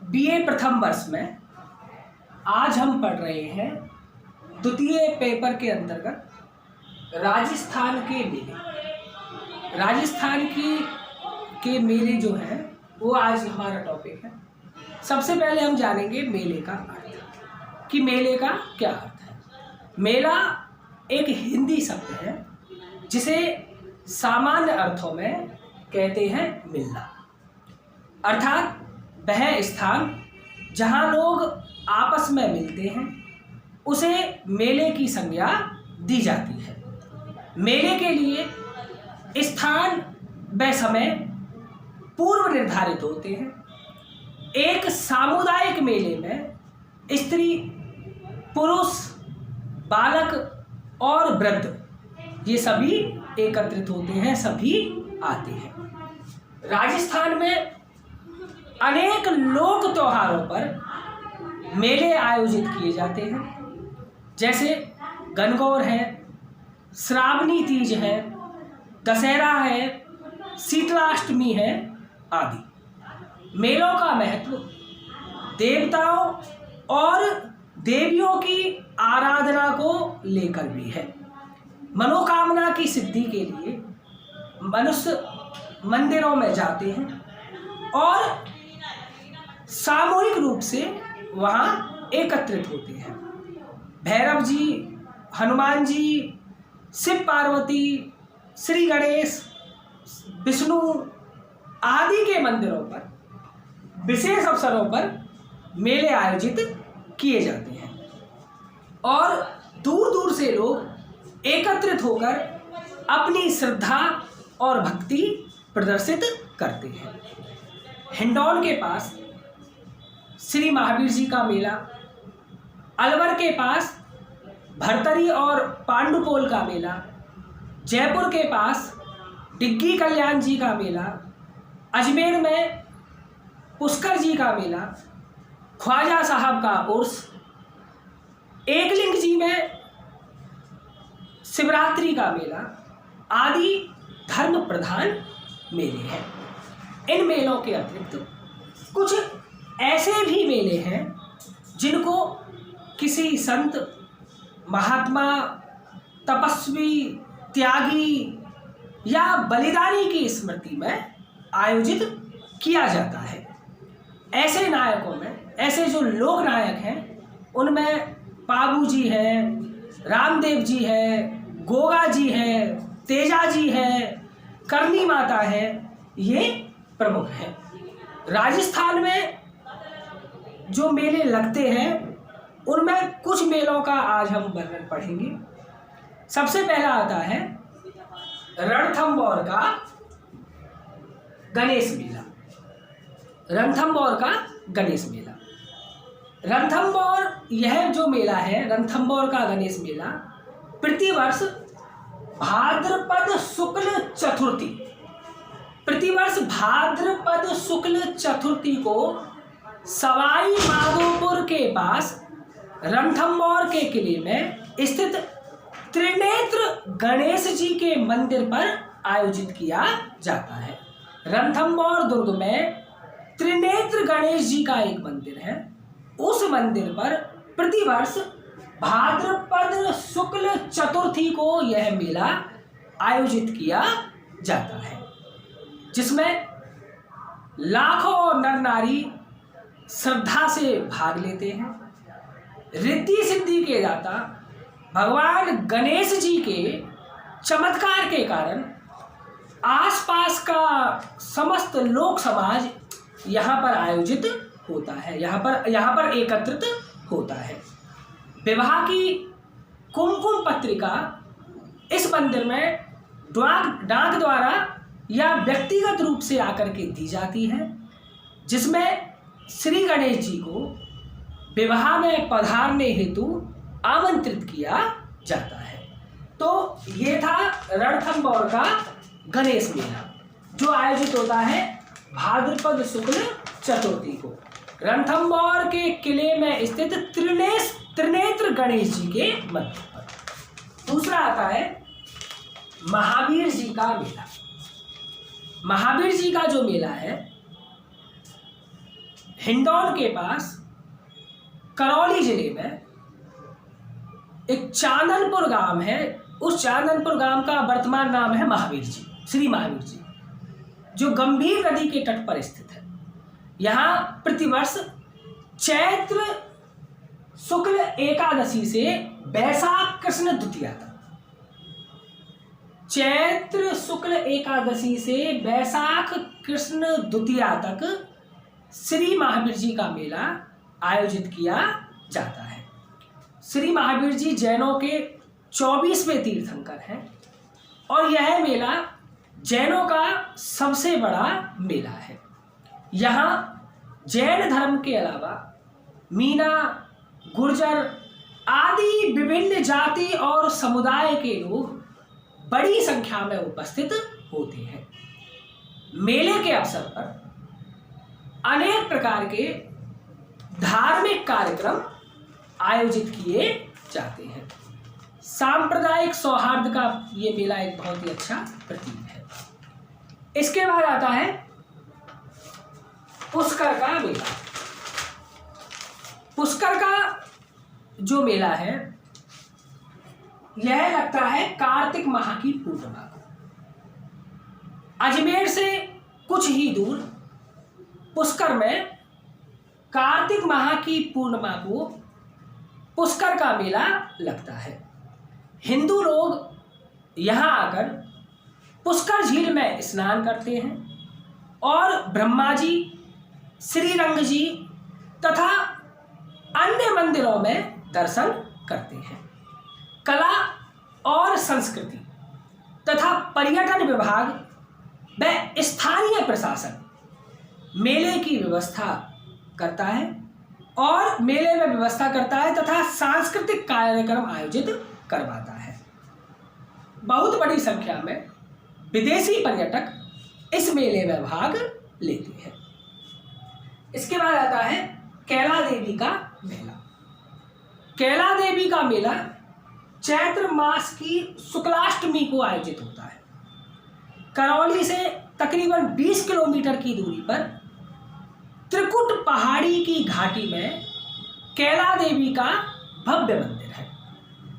BA प्रथम वर्ष में आज हम पढ़ रहे हैं द्वितीय पेपर के अंतर्गत राजस्थान के मेले। राजस्थान के मेले जो हैं वो आज हमारा टॉपिक है। सबसे पहले हम जानेंगे मेले का अर्थ कि मेले का क्या अर्थ है। मेला एक हिंदी शब्द है जिसे सामान्य अर्थों में कहते हैं मिलना, अर्थात वह स्थान जहाँ लोग आपस में मिलते हैं उसे मेले की संज्ञा दी जाती है। मेले के लिए स्थान व समय पूर्व निर्धारित होते हैं। एक सामुदायिक मेले में स्त्री, पुरुष, बालक और वृद्ध ये सभी एकत्रित होते हैं, सभी आते हैं। राजस्थान में अनेक लोक त्योहारों पर मेले आयोजित किए जाते हैं, जैसे गणगौर है, श्रावणी तीज है, दशहरा है, शीतलाष्टमी है आदि। मेलों का महत्व देवताओं और देवियों की आराधना को लेकर भी है। मनोकामना की सिद्धि के लिए मनुष्य मंदिरों में जाते हैं और सामूहिक रूप से वहाँ एकत्रित होते हैं। भैरव जी, हनुमान जी, शिव पार्वती, श्री गणेश, विष्णु आदि के मंदिरों पर विशेष अवसरों पर मेले आयोजित किए जाते हैं और दूर दूर से लोग एकत्रित होकर अपनी श्रद्धा और भक्ति प्रदर्शित करते हैं। हिंडौन के पास श्री महावीर जी का मेला, अलवर के पास भरतरी और पांडुपोल का मेला, जयपुर के पास डिग्गी कल्याण जी का मेला, अजमेर में पुष्कर जी का मेला, ख्वाजा साहब का उर्स, एकलिंग जी में शिवरात्रि का मेला आदि धर्म प्रधान मेले हैं। इन मेलों के अतिरिक्त कुछ ऐसे भी मेले हैं जिनको किसी संत, महात्मा, तपस्वी, त्यागी या बलिदानी की स्मृति में आयोजित किया जाता है। ऐसे नायकों में, ऐसे जो लोक नायक हैं उनमें पाबू जी हैं, रामदेव जी है, गोगा जी है, तेजा जी है, करनी माता है, ये प्रमुख हैं। राजस्थान में जो मेले लगते हैं उनमें कुछ मेलों का आज हम वर्णन पढ़ेंगे। सबसे पहला आता है रणथंभौर का गणेश मेला। रणथंभौर का गणेश मेला, रणथंभौर यह जो मेला है, रणथंभौर का गणेश मेला प्रतिवर्ष भाद्रपद शुक्ल चतुर्थी, प्रतिवर्ष भाद्रपद शुक्ल चतुर्थी को सवाई माधोपुर के पास रणथंभौर के किले में स्थित त्रिनेत्र गणेश जी के मंदिर पर आयोजित किया जाता है। रणथंभौर दुर्ग में त्रिनेत्र गणेश जी का एक मंदिर है। उस मंदिर पर प्रतिवर्ष भाद्रपद शुक्ल चतुर्थी को यह मेला आयोजित किया जाता है, जिसमें लाखों नर नारी श्रद्धा से भाग लेते हैं। रिद्धि सिद्धि के दाता भगवान गणेश जी के चमत्कार के कारण आसपास का समस्त लोक समाज यहाँ पर आयोजित होता है, यहाँ पर एकत्रित होता है। विवाह की कुमकुम पत्रिका इस मंदिर में डाक द्वारा या व्यक्तिगत रूप से आकर के दी जाती है, जिसमें श्री गणेश जी को विवाह में पधारने हेतु आमंत्रित किया जाता है। तो ये था रणथंभौर का गणेश मेला जो आयोजित होता है भाद्रपद शुक्ल चतुर्थी को रणथंभौर के किले में स्थित त्रिनेत्र गणेश जी के मंदिर पर। दूसरा आता है महावीर जी का मेला। महावीर जी का जो मेला है हिंडौन के पास करौली जिले में एक चांदनपुर गांव है। उस चांदनपुर गांव का वर्तमान नाम है महावीर जी, श्री महावीर जी, जो गंभीर नदी के तट पर स्थित है। यहाँ प्रतिवर्ष चैत्र शुक्ल एकादशी से वैशाख कृष्ण द्वितीया तक, चैत्र शुक्ल एकादशी से वैशाख कृष्ण द्वितीया तक श्री महावीर जी का मेला आयोजित किया जाता है। श्री महावीर जी जैनों के 24वें तीर्थंकर हैं और यह मेला जैनों का सबसे बड़ा मेला है। यहाँ जैन धर्म के अलावा मीना, गुर्जर आदि विभिन्न जाति और समुदाय के लोग बड़ी संख्या में उपस्थित होते हैं। मेले के अवसर पर अनेक प्रकार के धार्मिक कार्यक्रम आयोजित किए जाते हैं। सांप्रदायिक सौहार्द का ये मेला एक बहुत ही अच्छा प्रतीक है। इसके बाद आता है पुष्कर का मेला। पुष्कर का जो मेला है यह लगता है कार्तिक माह की पूर्णिमा को। अजमेर से कुछ ही दूर पुष्कर में कार्तिक माह की पूर्णिमा को पुष्कर का मेला लगता है। हिंदू लोग यहाँ आकर पुष्कर झील में स्नान करते हैं और ब्रह्मा जी, श्रीरंग जी तथा अन्य मंदिरों में दर्शन करते हैं। कला और संस्कृति तथा पर्यटन विभाग व स्थानीय प्रशासन मेले की व्यवस्था करता है और मेले में व्यवस्था करता है तथा सांस्कृतिक कार्यक्रम आयोजित करवाता है। बहुत बड़ी संख्या में विदेशी पर्यटक इस मेले में भाग लेते हैं। इसके बाद आता है कैला देवी का मेला। कैला देवी का मेला चैत्र मास की शुक्लाष्टमी को आयोजित होता है। करौली से तकरीबन 20 किलोमीटर की दूरी पर त्रिकुट पहाड़ी की घाटी में कैला देवी का भव्य मंदिर है,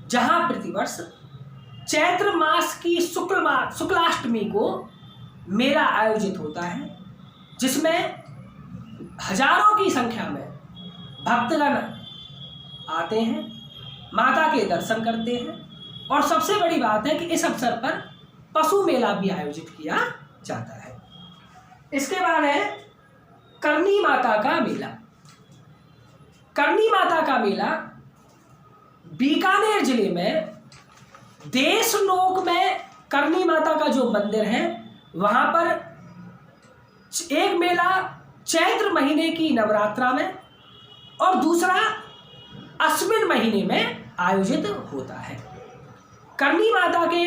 जहां प्रतिवर्ष चैत्र मास की शुक्लाष्टमी को मेला आयोजित होता है, जिसमें हजारों की संख्या में भक्तगण आते हैं, माता के दर्शन करते हैं और सबसे बड़ी बात है कि इस अवसर पर पशु मेला भी आयोजित किया जाता है। इसके बाद है करनी माता का मेला। करनी माता का मेला बीकानेर जिले में देशनोक में करनी माता का जो मंदिर है वहां पर एक मेला चैत्र महीने की नवरात्रा में और दूसरा अश्विन महीने में आयोजित होता है। करनी माता के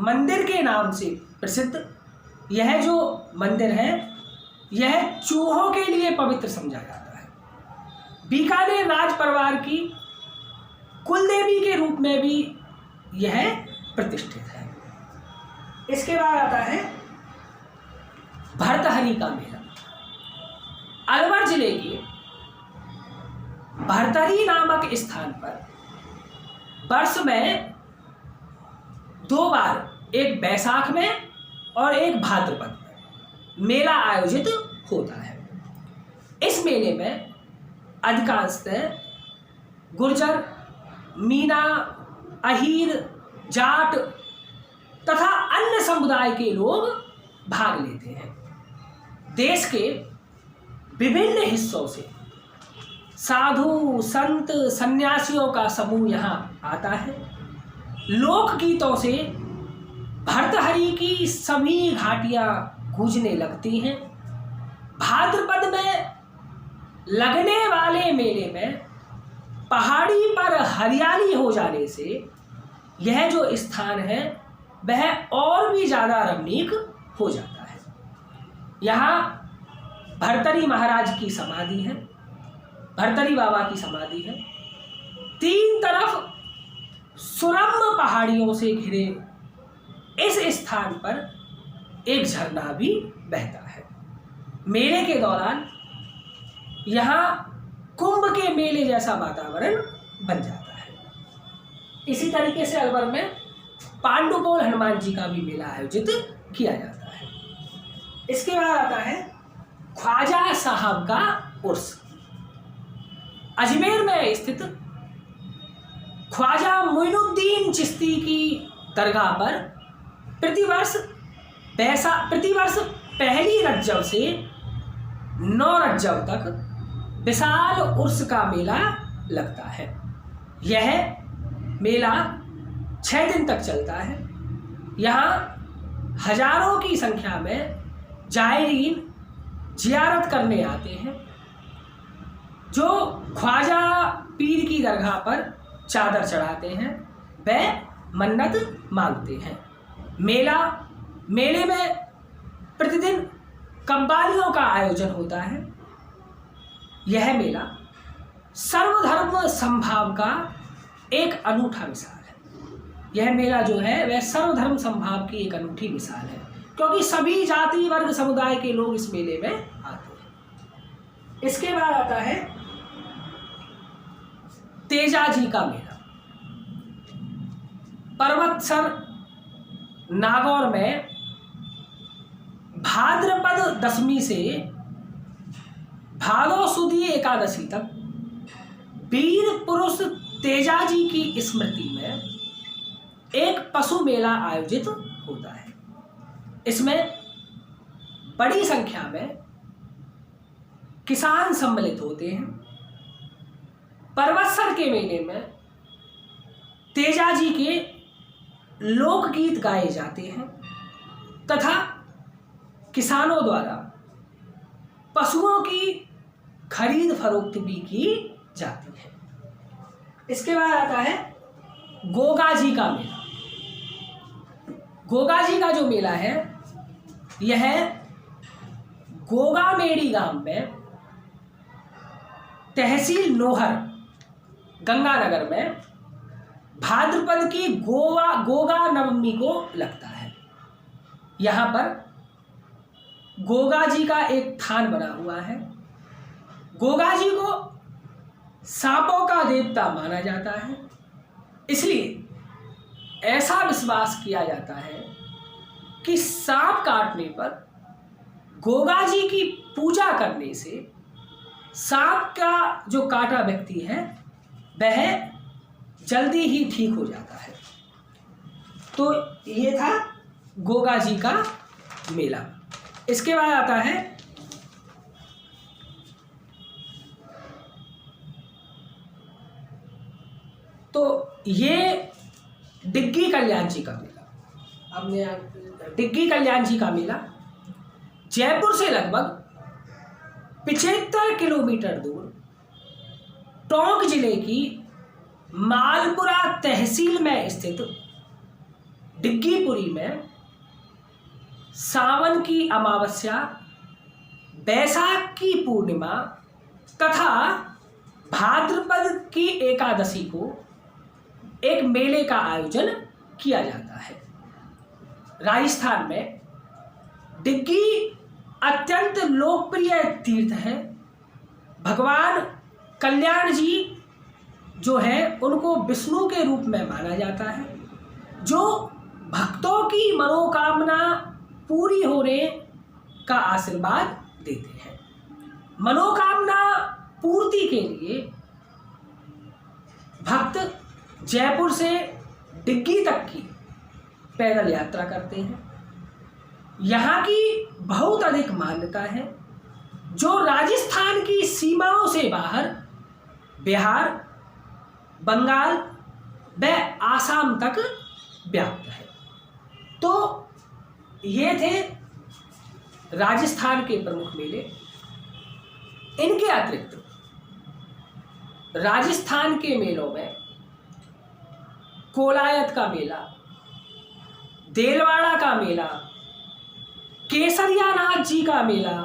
मंदिर के नाम से प्रसिद्ध यह जो मंदिर है यह चूहों के लिए पवित्र समझा जाता है। बीकानेर राज परिवार की कुलदेवी के रूप में भी यह प्रतिष्ठित है। इसके बाद आता है भर्तहरि का मेला। अलवर जिले के भर्तहरि नामक स्थान पर वर्ष में 2 बार, एक बैसाख में और एक भाद्रपद में मेला आयोजित होता है। इस मेले में अधिकांशतः गुर्जर, मीना, अहीर, जाट तथा अन्य समुदाय के लोग भाग लेते हैं। देश के विभिन्न हिस्सों से साधु, संत, सन्यासियों का समूह यहाँ आता है। लोकगीतों से भर्तहरि की सभी घाटियाँ गूंजने लगती हैं। भाद्रपद में लगने वाले मेले में पहाड़ी पर हरियाली हो जाने से यह जो स्थान है वह और भी ज़्यादा रमणीक हो जाता है। यहाँ भर्तहरि महाराज की समाधि है, भर्तहरि बाबा की समाधि है। 3 तरफ सुरम्य पहाड़ियों से घिरे इस स्थान पर एक झरना भी बहता है। मेले के दौरान यहाँ कुंभ के मेले जैसा वातावरण बन जाता है। इसी तरीके से अलवर में पांडुपोल हनुमान जी का भी मेला आयोजित किया जाता है। इसके बाद आता है ख्वाजा साहब का उर्स। अजमेर में स्थित ख्वाजा मोइनुद्दीन चिश्ती की दरगाह पर प्रतिवर्ष पहली रज्जब से 9 रज्जब तक विशाल उर्स का मेला लगता है। यह मेला 6 दिन तक चलता है। यहाँ हजारों की संख्या में जायरीन जियारत करने आते हैं, जो ख्वाजा पीर की दरगाह पर चादर चढ़ाते हैं, वह मन्नत मांगते हैं। मेले में प्रतिदिन कव्वालियों का आयोजन होता है। यह मेला सर्वधर्म समभाव का एक अनूठा मिसाल है। यह मेला जो है वह सर्वधर्म समभाव की एक अनूठी मिसाल है, क्योंकि सभी जाति वर्ग समुदाय के लोग इस मेले में आते हैं। इसके बाद आता है तेजाजी का मेला। पर्वतसर नागौर में भाद्रपद दशमी से भादो सुदी एकादशी तक वीर पुरुष तेजाजी की स्मृति में एक पशु मेला आयोजित होता है। इसमें बड़ी संख्या में किसान सम्मिलित होते हैं। पर्वतसर के मेले में तेजाजी के लोकगीत गाए जाते हैं तथा किसानों द्वारा पशुओं की खरीद फरोख्त भी की जाती है। इसके बाद आता है गोगा जी का मेला। गोगा जी का जो मेला है यह गोगामेड़ी गांव में तहसील नोहर गंगानगर में भाद्रपद की गोगा नवमी को लगता है। यहाँ पर गोगा जी का एक थान बना हुआ है। गोगा जी को सांपों का देवता माना जाता है, इसलिए ऐसा विश्वास किया जाता है कि सांप काटने पर गोगा जी की पूजा करने से सांप का जो काटा व्यक्ति है वह जल्दी ही ठीक हो जाता है। तो ये था गोगा जी का मेला। इसके बाद आता है तो ये डिग्गी कल्याण जी का मेला। अब डिग्गी कल्याण जी का मेला जयपुर से लगभग 75 किलोमीटर दूर टोंक जिले की मालपुरा तहसील में स्थित डिग्गीपुरी में सावन की अमावस्या, बैसाख की पूर्णिमा तथा भाद्रपद की एकादशी को एक मेले का आयोजन किया जाता है। राजस्थान में डिग्गी अत्यंत लोकप्रिय तीर्थ है। भगवान कल्याण जी जो है उनको विष्णु के रूप में माना जाता है, जो भक्तों की मनोकामना पूरी होने का आशीर्वाद देते हैं। मनोकामना पूर्ति के लिए भक्त जयपुर से डिग्गी तक की पैदल यात्रा करते हैं। यहाँ की बहुत अधिक मान्यता है, जो राजस्थान की सीमाओं से बाहर बिहार, बंगाल व आसाम तक व्याप्त है। तो ये थे राजस्थान के प्रमुख मेले। इनके अतिरिक्त राजस्थान के मेलों में कोलायत का मेला, देलवाड़ा का मेला, केसरियानाथ जी का मेला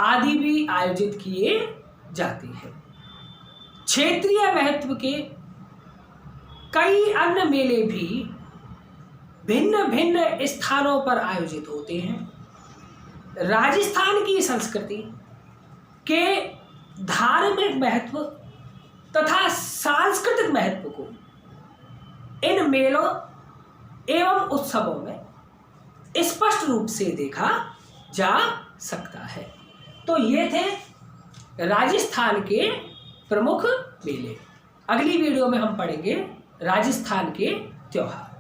आदि भी आयोजित किए जाते हैं। क्षेत्रीय महत्व के कई अन्य मेले भी भिन्न भिन्न स्थानों पर आयोजित होते हैं। राजस्थान की संस्कृति के धार्मिक महत्व तथा सांस्कृतिक महत्व को इन मेलों एवं उत्सवों में स्पष्ट रूप से देखा जा सकता है। तो ये थे राजस्थान के प्रमुख मेले। अगली वीडियो में हम पढ़ेंगे राजस्थान के त्योहार।